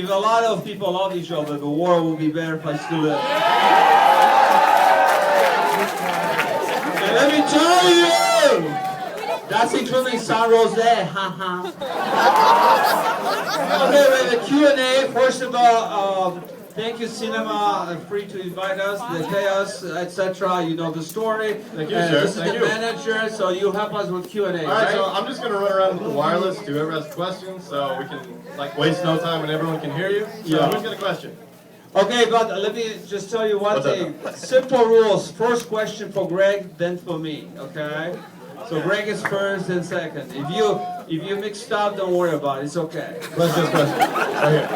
if a lot of people love each other, the world will be a better place to live. And let me tell you, that's including San Rose, haha. Okay, with the Q&A, first of all, thank you, Cinema, free to invite us, they pay us, etc. You know the story. Thank you, sir. This is the manager, so you help us with Q&A. All right, so I'm just going to run around with the wireless to whoever has questions, so we can waste no time and everyone can hear you. So who's got a question? Okay, but let me just tell you one thing. Simple rules. First question for Greg, then for me. Okay. So Greg is first, then second. If you mixed up, don't worry about it. It's okay. Question. Right here.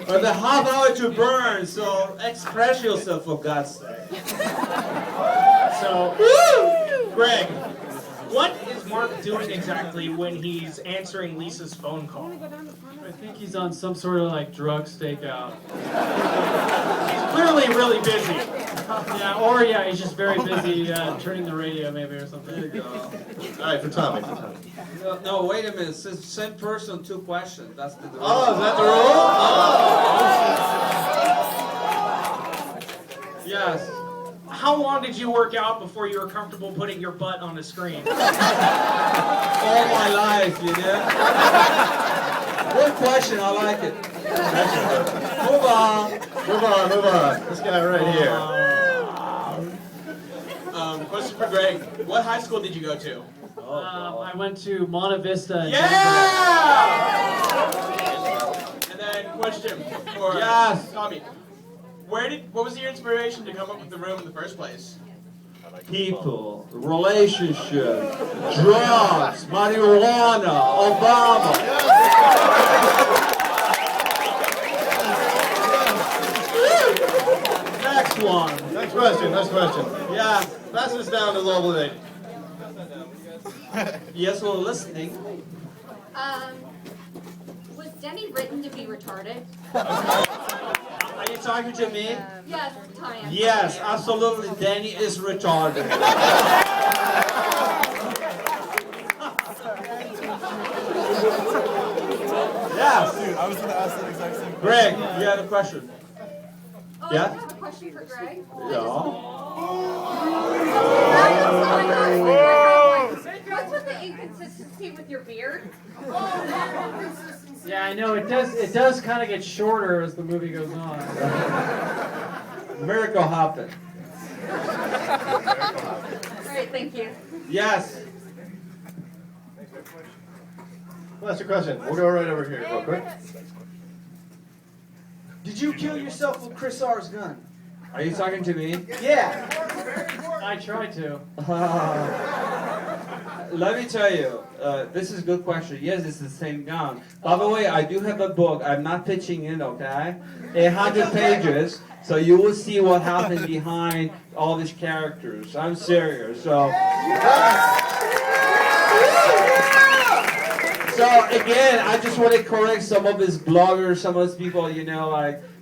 But the half hour to burn, so express yourself for God's sake. So, Greg, what is Mark doing exactly when he's answering Lisa's phone call? I think he's on some sort of drug stakeout. He's clearly really busy. Yeah, he's just very busy turning the radio maybe or something. There you go. All right, for Tommy. No, wait a minute. Same person, two questions. That's the rule. Oh, is that the rule? Oh. Yes. How long did you work out before you were comfortable putting your butt on the screen? All my life, you know. Good question. I like it. Move on. This guy right here. Question for Greg. What high school did you go to? I went to Monte Vista. And then question for Tommy. What was your inspiration to come up with the room in the first place? People, relationship, drugs, marijuana, Obama. Next one. Next question. Yeah. Pass this down to the lovely lady. Yes, we're listening. Was Denny written to be retarded? Are you talking to me? Yes, Tanya. Yes, absolutely. Danny is retarded. Yes. Dude, I was going to ask that exact same question. Greg, you had a question. Oh, Yeah? I have a question for Greg. What's with the inconsistency with your beard? Yeah, I know it does kind of get shorter as the movie goes on. Miracle happened. All right, thank you. Yes. Well, that's your question. We'll go right over here real quick. Did you kill yourself with Chris R's gun? Are you talking to me? Yeah. I tried to. Let me tell you, this is a good question. Yes, it's the same gun. By the way, I do have a book. I'm not pitching it, okay? 800 pages, so you will see what happened behind all these characters. I'm serious. So again, I just want to correct some of these bloggers, some of these people,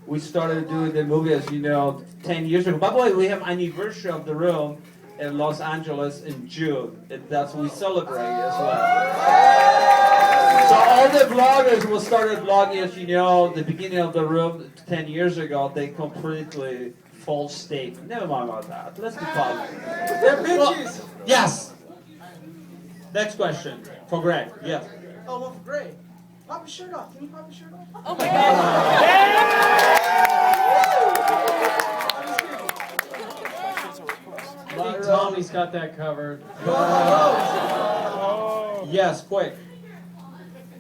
we started doing the movie, as 10 years ago. By the way, we have anniversary of the room in Los Angeles in June. That's what we celebrate as well. So all the bloggers who started blogging, as the beginning of the room 10 years ago, they completely false statement. Never mind about that. Let's be positive. They're bitches. Yes. Next question for Greg. Yes. Oh, well, great. Pop your shirt off. Can you pop your shirt off? I think Tommy's got that covered. Yes, quick.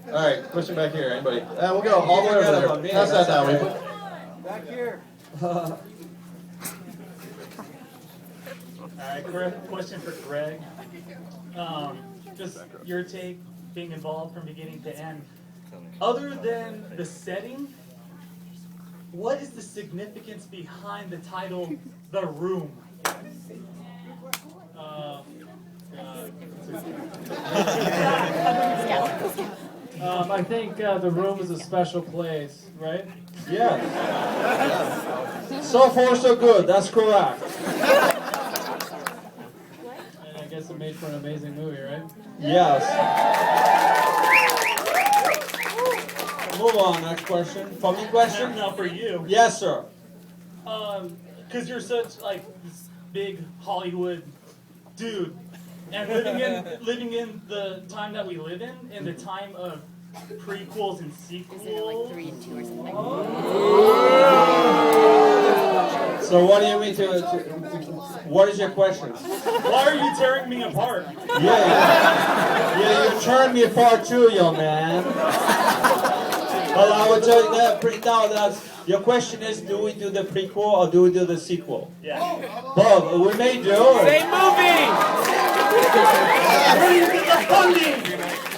All right, question back here. Anybody? We'll go all the way over there. Pass that down. Back here. All right, question for Greg. Just your take, being involved from beginning to end. Other than the setting, what is the significance behind the title, The Room? I think the room is a special place, right? Yes. So far, so good. That's correct. And I guess it made for an amazing movie, right? Yes. Move on, next question. Funny question? Now for you. Yes, sir. Because you're such like this big Hollywood dude, and living in the time that we live in the time of prequels and sequels. So what do you mean what is your question? Why are you tearing me apart? Yeah, you turned me apart too, young man. Well, I will tell you that your question is, do we do the prequel or do we do the sequel? Yeah. Both. We may do it. Same movie!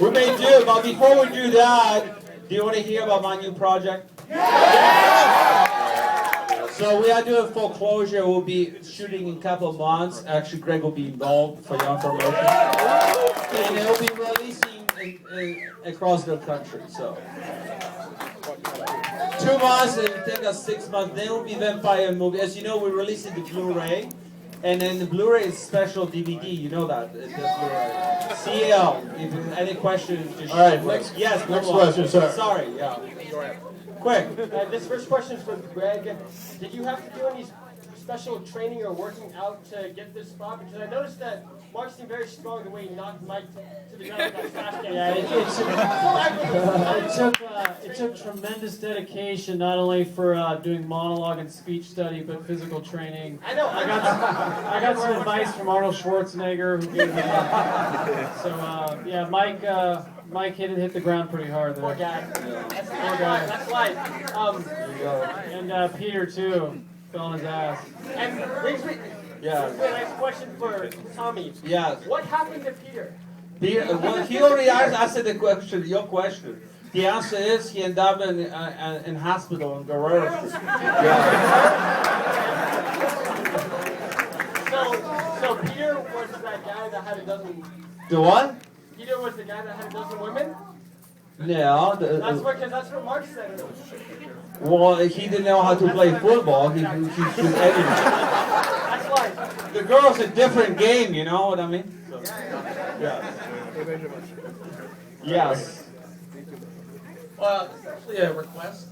We may do, but before we do that, do you want to hear about my new project? So we are doing foreclosure. We'll be shooting in a couple of months. Actually, Greg will be involved for your information. And it will be releasing across the country. So 2 months, and it'll take us 6 months. Then it will be vampire movie. As you know, we're releasing the Blu-ray. And then the Blu-ray is special DVD. You know that. The Blu-ray. CL. If you have any questions, just All right, shoot. next Yes, question, sir. Sorry, yeah. Quick. This first question is for Greg. Did you have to do any special training or working out to get this spot? Because I noticed that Mark seemed very strong the way he knocked Mike to the ground with that fast game. Yeah, it took tremendous dedication, not only for doing monologue and speech study, but physical training. I know. I got some advice from Arnold Schwarzenegger, who gave me. So yeah, Mike hit the ground pretty hard there. Poor guy. Poor guy. That's life. And Peter too, fell on his ass. And brings me Yeah. to the next question for Tommy. Yeah. What happened to Peter? Well, he already answered the question, your question. The answer is he ended up in hospital in Guerrero. So Peter was that guy that had a dozen. The what? Peter was the guy that had a dozen women. No. That's what Mark said. Well, he didn't know how to play football. He should everything. That's why. The girl's a different game, you know what I mean? So, yeah. Yes. Well, it's actually a request.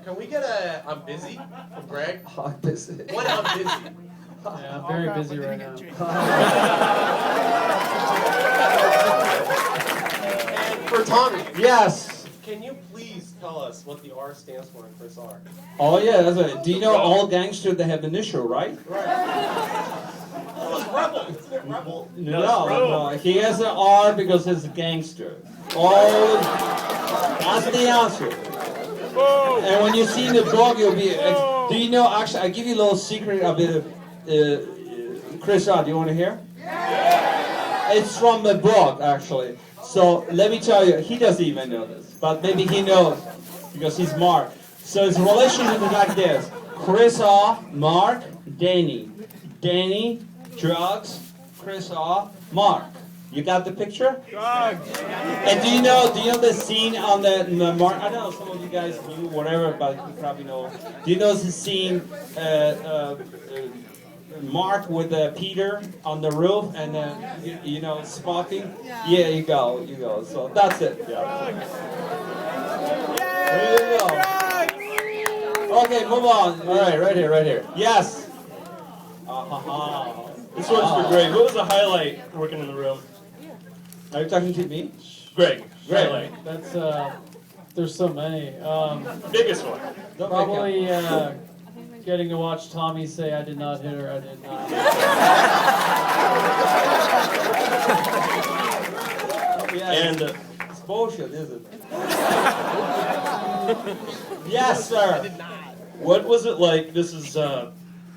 Can we get a "I'm busy" from Greg? I'm busy. What "I'm busy"? Yeah, I'm very busy right now. And for Tommy, Yes. can you please tell us what the R stands for in Chris R? Oh yeah, that's right. Do you know all gangsters that have initial, right? Rebel. Rebel. No. He has an R because he's a gangster. Oh, that's the answer. And when you see the book, you'll be. Do you know? Actually, I give you a little secret a bit of Chris R. Do you want to hear? It's from the book, actually. So let me tell you, he doesn't even know this, but maybe he knows because he's Mark. So his relationship is like this: Chris R, Mark, Danny, drugs, Chris R, Mark. You got the picture? And do you know the scene on the Mark? I don't know, some of you guys knew whatever, but you probably know. Do you know the scene? Mark with Peter on the roof and you know smoking. Yeah, you go. So that's it. Yeah. There you go. Okay, move on. All right, right here. Yes. This one's for Greg. What was the highlight working in the room? Are you talking to me? Greg. Highlight. That's there's so many. Biggest one. Don't Probably getting to watch Tommy say, "I did not hit her. I did not." And it's bullshit, isn't it? Yes, sir. what was it like? This is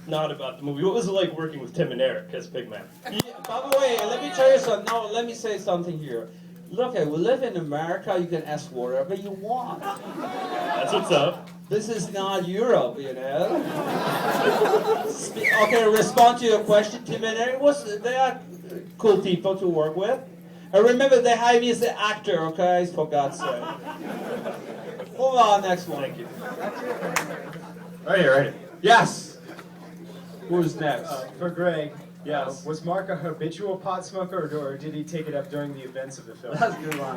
not about the movie. What was it like working with Tim and Eric as Big Man? Yeah, by the way, let me tell you something. No, let me say something here. Look, we live in America. You can ask whatever you want. That's what's up. This is not Europe, you know. Okay, respond to your question, Tim and Eric. They are cool people to work with. And remember, they hired me as the actor, okay? For God's sake. Move on, next one. Thank you. Right here. Yes. Who's next? For Greg. Yes. Was Mark a habitual pot smoker, or did he take it up during the events of the film? That's a good one.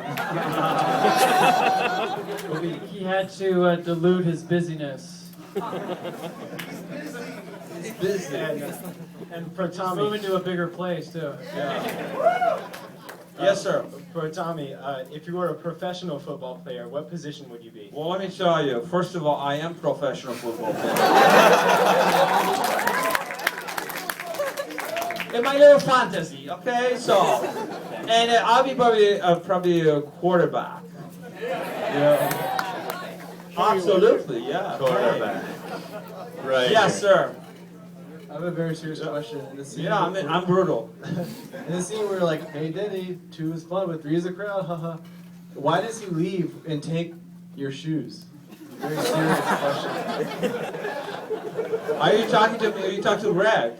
He had to dilute his busyness. He's busy. And for He's Tommy, moving to a bigger place too. Yes, sir. For Tommy, if you were a professional football player, what position would you be? Well, let me tell you. First of all, I am professional football player. In my little fantasy, okay? So, and I'll be probably a quarterback. Yeah. Absolutely, yeah. Quarterback. Right. Yes, sir. I have a very serious question. In the scene Yeah, I'm brutal. In the scene where like, hey Diddy, 2 is fun, but 3 is a crowd, haha. Why does he leave and take your shoes? Very serious question. Are you talking to me? Are you talking to Greg?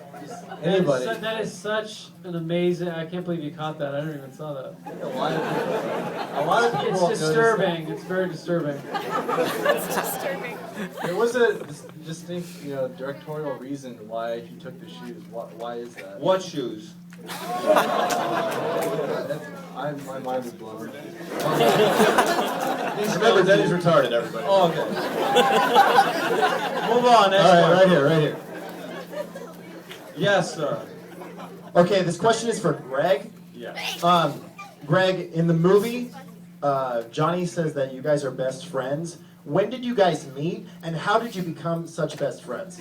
Anybody. That is such an amazing. I can't believe you caught that. I never even saw that. A lot of people. It's disturbing. It's very disturbing. There was a distinct, directorial reason why he took the shoes. Why is that? What shoes? My mind is blown. Remember, Denny's retarded, everybody. Oh, okay. Move on. Next All right, one. right here. Yes, sir. Okay, this question is for Greg. Yeah. Greg, in the movie, Johnny says that you guys are best friends. When did you guys meet, and how did you become such best friends?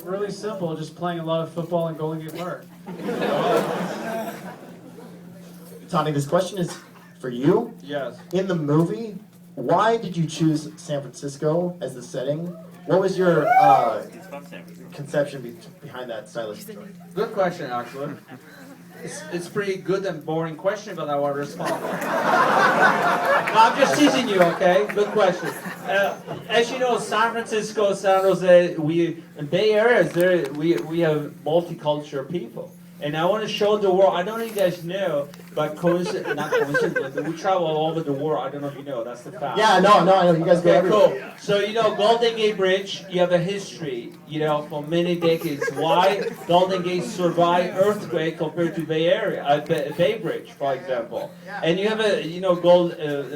Really simple. Just playing a lot of football in Golden Gate Park. Tony, this question is for you. Yes. In the movie, why did you choose San Francisco as the setting? What was your conception behind that stylistic choice? Good question, actually. It's pretty good and boring question, but I want to respond. No, I'm just teasing you, okay? Good question. As you know, San Francisco, San Jose, in Bay Area, we have multicultural people. And I want to show the world, I don't know if you guys know, but not coincidentally, we travel all over the world. I don't know if you know, that's the fact. Yeah, no, I know. You guys go Okay, everywhere. cool. So, Golden Gate Bridge, you have a history, for many decades. Why Golden Gate survived earthquake compared to Bay Area, Bay Bridge, for example. And you have the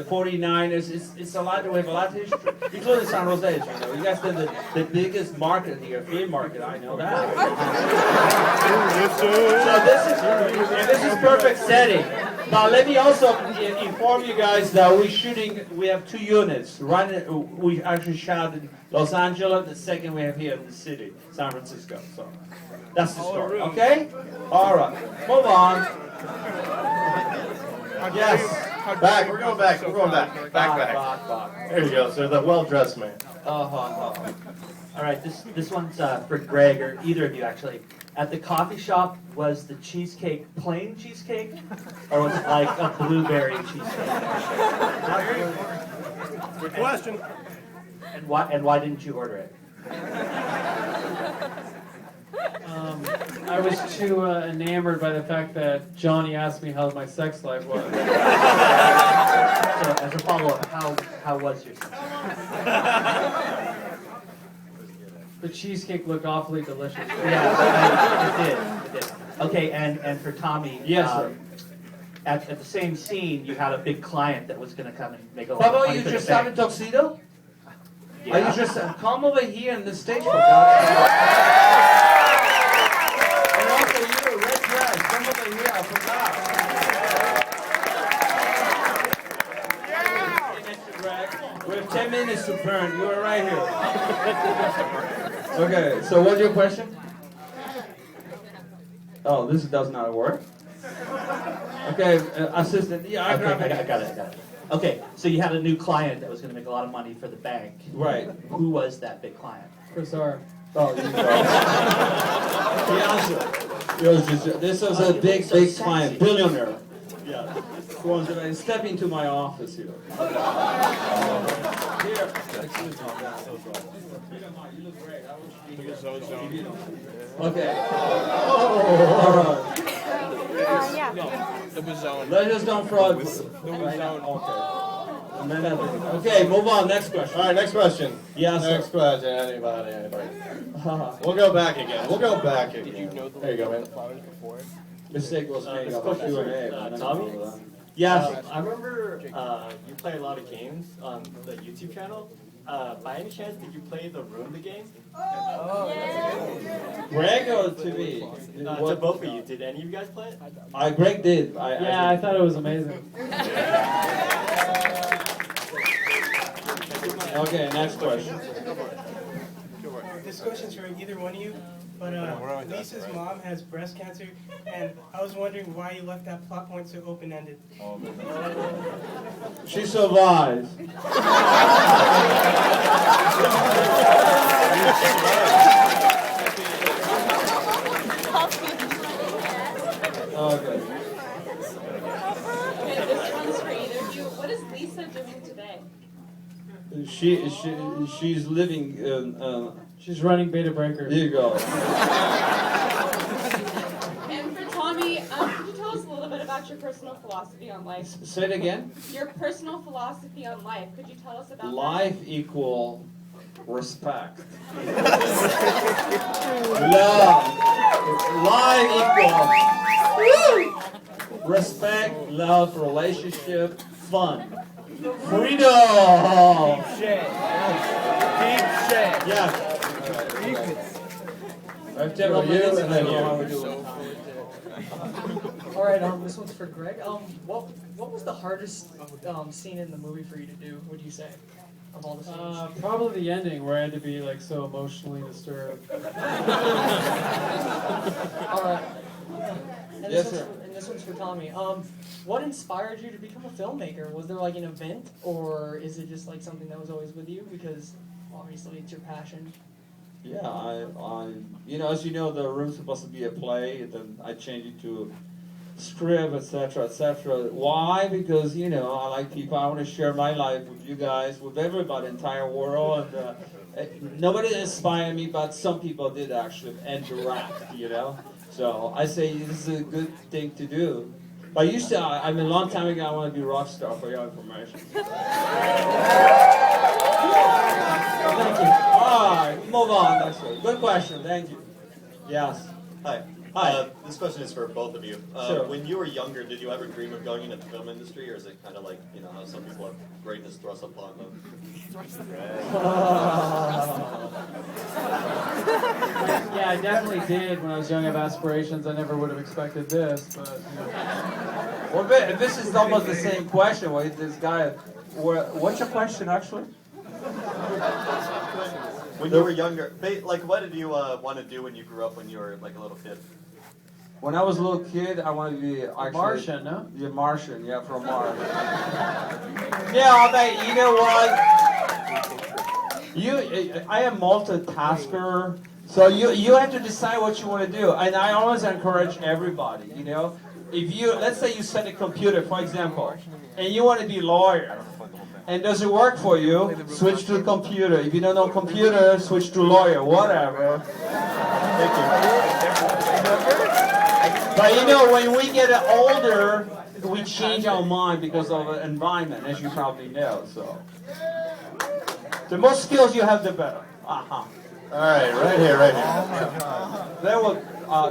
49ers, it's a lot, we have a lot of history, including San Jose, as you know. You guys have the biggest market here, flea market, I know that. So this is perfect setting. Now let me also inform you guys that we have 2 units. We actually shot in Los Angeles, the second we have here in the city, San Francisco. So that's the story, okay? All right, move on. Yes. Back, we're going back. Back. There you go, sir, the well-dressed man. All right, this one's for Greg, or either of you actually. At the coffee shop, was the cheesecake plain cheesecake, or was it like a blueberry cheesecake? Good question. And why didn't you order it? I was too enamored by the fact that Johnny asked me how my sex life was. So as a follow-up, how was your sex life? The cheesecake looked awfully delicious. Yeah, it did. Okay, and for Tommy, Yes, sir. At the same scene, you had a big client that was going to come and make a lot How of about money you for the just have a bank. tuxedo? Yeah. Are you just come over here in the stage for God's sake? And also you, red dress, come over here, I forgot. We have 10 minutes to burn. You are right here. Okay, so what's your question? Oh, this does not work. Okay, assistant. Yeah, I got it. Okay, so you had a new client that was going to make a lot of money for the bank. Right. Who was that big client? Chris R. Oh, you go. This was a big client, billionaire. Yeah. Who wants to step into my office here? Here. Excuse me. You look great. I wish you could be here. Okay. All right. The Wiseau. Let's just don't fraud. The Wiseau. Okay. And then everything. Okay, move on. Next question. All right, next question. Yes, sir. Next question. Anybody? We'll go back again. There you go, man. Mistake was made This on question is for, Q&A. Tommy. Yes. I remember you play a lot of games on the YouTube channel. By any chance, did you play the Room the game? Greg or to me? To both of you. Did any of you guys play it? Greg did. I thought it was amazing. Okay, next question. This question's for either one of you, but Lisa's mom has breast cancer, and I was wondering why you left that plot point so open-ended. She survived. Okay. Okay, this one's for either of you. What is Lisa doing today? She's living. She's running Beta Breaker. There you go. And for Tommy, could you tell us a little bit about your personal philosophy on life? Say it again. Your personal philosophy on life. Could you tell us about Life equal respect. Love. Life equal respect, love, relationship, fun, freedom. Deep shade. Yeah. I have 10 minutes and then All right, this one's for Greg. What was the hardest scene in the movie for you to do? Would you say, of all the scenes? Probably the ending where I had to be like so emotionally disturbed. All right. And Yes, this sir. this one's for Tommy. What inspired you to become a filmmaker? Was there like an event, or is it just like something that was always with you? Because obviously it's your passion. Yeah, as you know, the room's supposed to be a play, then I changed it to script, etc., etc. Why? Because, I like people, I want to share my life with you guys, with everybody, entire world, and nobody inspired me, but some people did actually interact, So I say this is a good thing to do. But a long time ago, I want to be a rock star, for your information. Thank you. All right, move on next one. Good question, thank you. Yes. Hi. Hi. This question is for both of you. Sure. When you were younger, did you ever dream of going into the film industry, or is it kind of like, how some people have greatness thrust upon them? Yeah, I definitely did when I was young. I have aspirations. I never would have expected this, but. Well, this is almost the same question. Wait, this guy. What's your question, actually? When you were younger, what did you want to do when you grew up when you were like a little kid? When I was a little kid, I wanted to be actually Martian, no? Yeah, Martian. Yeah, from Mars. Yeah, but you know what? I am multitasker, so you have to decide what you want to do. And I always encourage everybody. If let's say you set a computer, for example, and you want to be a lawyer. And does it work for you? Switch to the computer. If you don't know computer, switch to lawyer, whatever. Thank you. But when we get older, we change our mind because of the environment, as you probably know. So, the more skills you have, the better. All right, right here.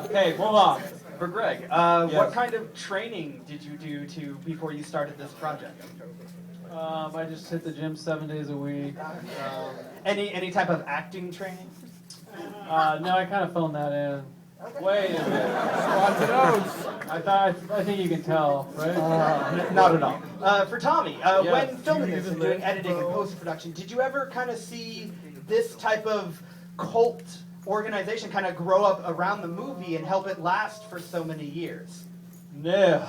Okay, move on. For Greg, Yes. what kind of training did you do before you started this project? I just hit the gym 7 days a week. Any type of acting training? No, I kind of phoned that in. Wait a minute. I think you can tell, right? Not at all. For Tommy, Yes. when filming this and doing editing and post-production, did you ever kind of see this type of cult organization kind of grow up around the movie and help it last for so many years? No.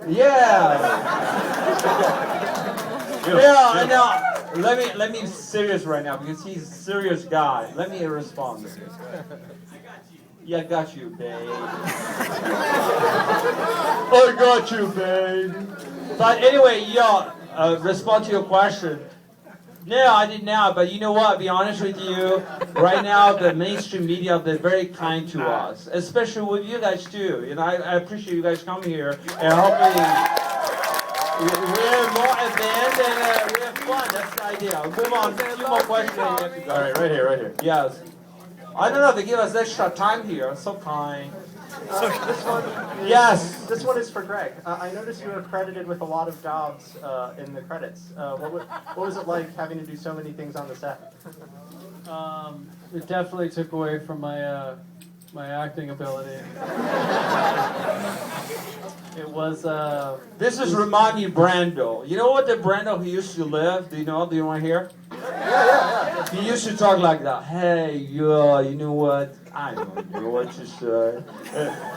Yeah. Yeah, I know. Let me be serious right now because he's a serious guy. Let me respond. Yeah, I got you, babe. I got you, babe. But anyway, respond to your question. No, I did not, but you know what, to be honest with you, right now the mainstream media, they're very kind to us, especially with you guys too. I appreciate you guys coming here and hopefully We're more advanced and we have fun. That's the idea. Move on. A few more questions. And we have to go. All right, right here. Yes. I don't know. They give us extra time here. So kind. This one is, Yes. This one is for Greg. I noticed you were credited with a lot of jobs in the credits. What was it like having to do so many things on the set? It definitely took away from my my acting ability. It was. This is remind me Brando. You know what the Brando he used to live? Do you know? Do you want to hear? Yeah. He used to talk like that. Hey, you know what? I don't know what to say.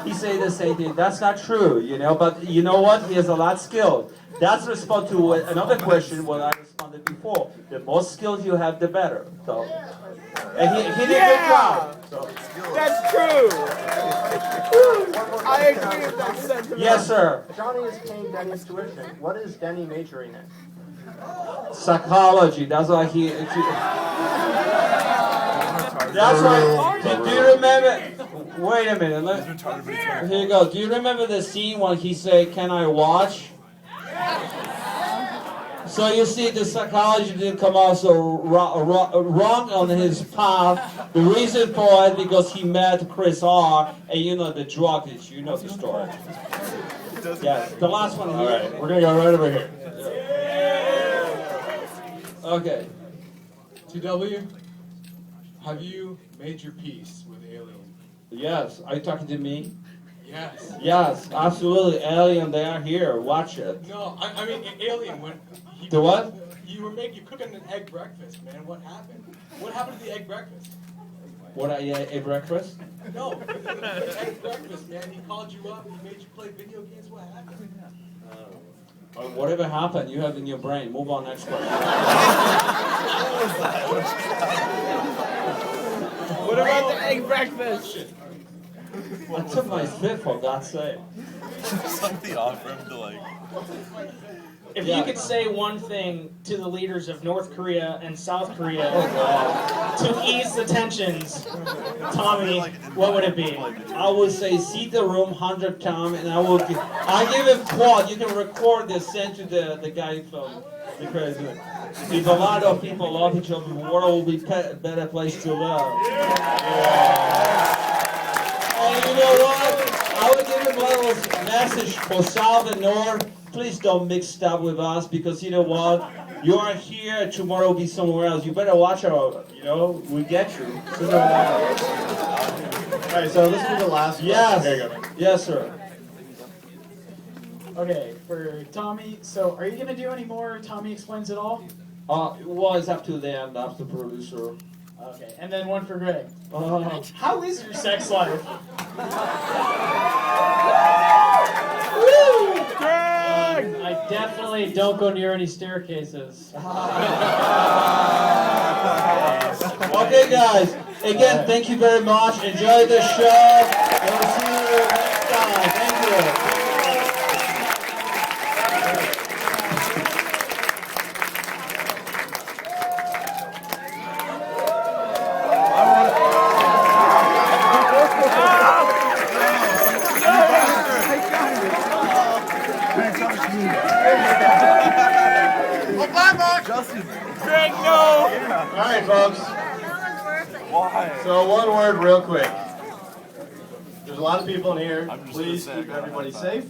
He say the same thing. That's not true, you know. But you know what? He has a lot of skills. That's response to another question. What I responded before. The more skills you have, the better. So, and he did a good job. So. That's true. I agree with that sentiment. Yes, sir. Johnny is paying Denny's tuition. What is Denny majoring in? Psychology. That's why he. That's why. Do you remember? Wait a minute. Here you go. Do you remember the scene when he said, "Can I watch?" So you see, the psychology didn't come out so wrong on his path. The reason for it because he met Chris R. And you know the drug is. You know the story. Yes. The last one here. All right, we're gonna go right over here. Okay. TW, have you made your peace with Alien? Yes. Are you talking to me? Yes. Yes, absolutely. Alien, they are here. Watch it. No, I mean Alien. When The what? You cooking an egg breakfast, man. What happened? What happened to the egg breakfast? What I ate breakfast? No, the egg breakfast, man. He called you up. He made you play video games. What happened? Whatever happened, you have in your brain. Move on, next question. What about the egg breakfast? I took my fifth, for God's sake. Something off for him to like. If you could say one thing to the leaders of North Korea and South Korea to ease the tensions, Tommy, what would it be? I would say, see the room 100 times, and I give him quote. You can record this, send to the guy from the president. If a lot of people love each other, the world will be a better place to live. And you know what? I would give him a little message for South and North. Please don't mix up with us because you know what? You are here, tomorrow will be somewhere else. You better watch out, you know, we get you. Sooner or later. Alright, so this will be the last one. Yes. There you go. Yes, sir. Okay, for Tommy, so are you going to do any more Tommy Explains It All? Well, it's up to them, up to the producer. Okay, and then one for Greg. How is your sex life? I definitely don't go near any staircases. Okay, guys. Again, thank you very much. Enjoy the show. And we'll see you next time. Thank you. Greg, no! Alright, folks. Why? So one word real quick. There's a lot of people in here. Please keep everybody safe.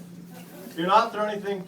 Do not throw anything